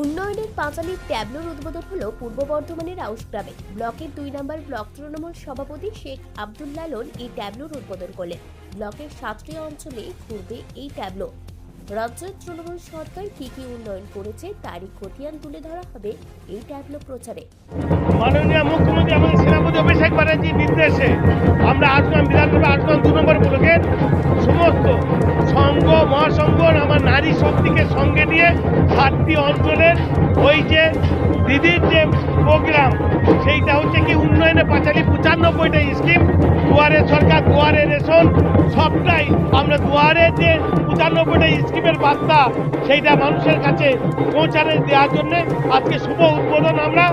উন্নয়নের পাঁচালীর ট্যাবলোর উদ্বোধন হলো পূর্ব বর্ধমানের আউশগ্রামে। ব্লকের 2 নম্বর ব্লক তৃণমূল সভাপতি শেখ আব্দুল লালন এই ট্যাবলোর উদ্বোধন করলেন। ব্লকের 7টি অঞ্চলে ঘুরবে এই ট্যাবলো। রাজ্যের তৃণমূল সরকার কি কি উন্নয়ন করেছে তারই খতিয়ান তুলে ধরা হবে এই ট্যাবলো প্রচারে। মাননীয় মুখ্যমন্ত্রী আমাদের সেনাপতি অভিষেক ব্যানার্জির নির্দেশে আমরা আউশগ্রাম বিধানসভা আউশগ্রাম 2 নম্বর ব্লকের সমস্ত সংঘ মহাসংঘ আমার নারী শক্তিকে সঙ্গে নিয়ে 7টি অঞ্চলের ওই যে দিদির যে প্রোগ্রাম সেইটা হচ্ছে কি উন্নয়নে পাঁচালী 95টা স্কিম, দুয়ারে সরকার, দুয়ারে রেশন, সবটাই আমরা দুয়ারে যে 95টা স্কিমের বার্তা সেইটা মানুষের কাছে পৌঁছানো দেওয়ার জন্য আজকে শুভ উদ্বোধন আমরা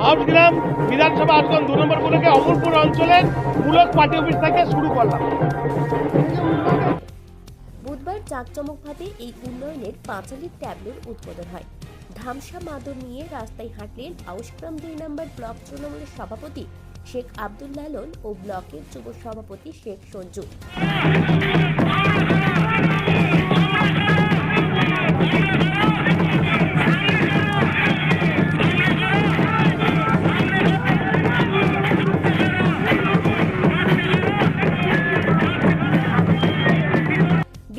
আউশগ্রাম বিধানসভা আউশগ্রাম 2 নম্বর ব্লকে অমরপুর অঞ্চলের ব্লক পার্টি অফিস থেকে শুরু করলাম। বুধবার জাঁকজমকভাবে এই উন্নয়নের পাঁচালীর ট্যাবলোর উদ্বোধন হয়। ধামসা মাদুর নিয়ে রাস্তায় হাঁটলেন আউশগ্রাম 2 নম্বর ব্লক তৃণমূলের সভাপতি শেখ আব্দুল লালন ও ব্লকের যুব সভাপতি শেখ সঞ্জু।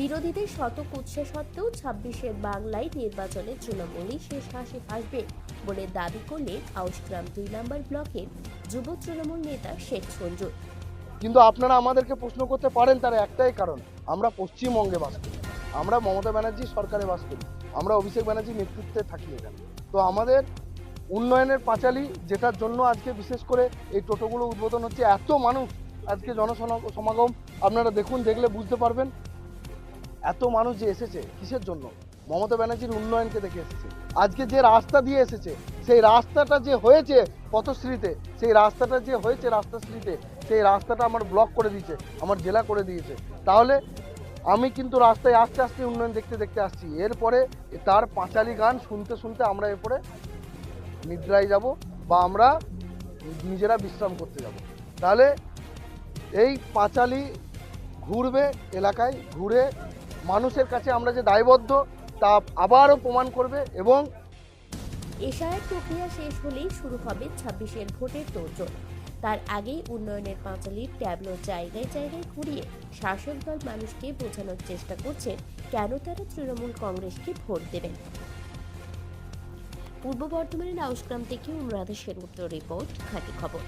বিরোধীদের শতক উৎসাহ সত্ত্বেও 26-এর বাংলায় নির্বাচনে তৃণমূলই শেষ হাসি হাসবে বলে দাবি করলেন আউশগ্রাম 2 নম্বর ব্লকের যুব তৃণমূল নেতা শেখ সঞ্জু। কিন্তু আপনারা আমাদেরকে প্রশ্ন করতে পারেন, তার একটাই কারণ, আমরা পশ্চিমবঙ্গে বাস করি, আমরা মমতা ব্যানার্জির সরকারে বাস করি, আমরা অভিষেক ব্যানার্জির নেতৃত্বে থাকি এখানে। তো আমাদের উন্নয়নের পাঁচালী, যেটার জন্য আজকে বিশেষ করে এই টোটোগুলো উদ্বোধন হচ্ছে, এত মানুষ আজকে জনসমাগম আপনারা দেখুন, দেখলে বুঝতে পারবেন এত মানুষ যে এসেছে কিসের জন্য, মমতা ব্যানার্জির উন্নয়নকে দেখে এসেছে। আজকে যে রাস্তা দিয়ে এসেছে সেই রাস্তাটা যে হয়েছে পথশ্রীতে, সেই রাস্তাটা যে হয়েছে রাস্তাশ্রীতে, সেই রাস্তাটা আমার ব্লক করে দিয়েছে, আমার জেলা করে দিয়েছে। তাহলে আমি কিন্তু রাস্তায় আস্তে আস্তে উন্নয়ন দেখতে দেখতে আসছি। এরপরে তার পাঁচালী গান শুনতে শুনতে আমরা এরপরে নিদ্রায় যাব বা আমরা নিজেরা বিশ্রাম করতে যাব। তাহলে এই পাঁচালী ঘুরবে, এলাকায় ঘুরে মানুষের কাছে আমরা যে দায়বদ্ধ তা আবারও প্রমাণ করবে। এবং এশায়ার প্রক্রিয়া শেষ হলেই শুরু হবে 26-এর ভোটের তোড়জোড়। তার আগেই উন্নয়নের পাঁচালীর ট্যাবলো জায়গায় জায়গায় ঘুরিয়ে শাসক দল মানুষকে বোঝানোর চেষ্টা করছে কেন তারা তৃণমূল কংগ্রেসকে ভোট দেবেন। পূর্ব বর্ধমানের আউশগ্রাম থেকে অনুরাধা সেনগুপ্ত রিপোর্ট, খাঁটি খবর।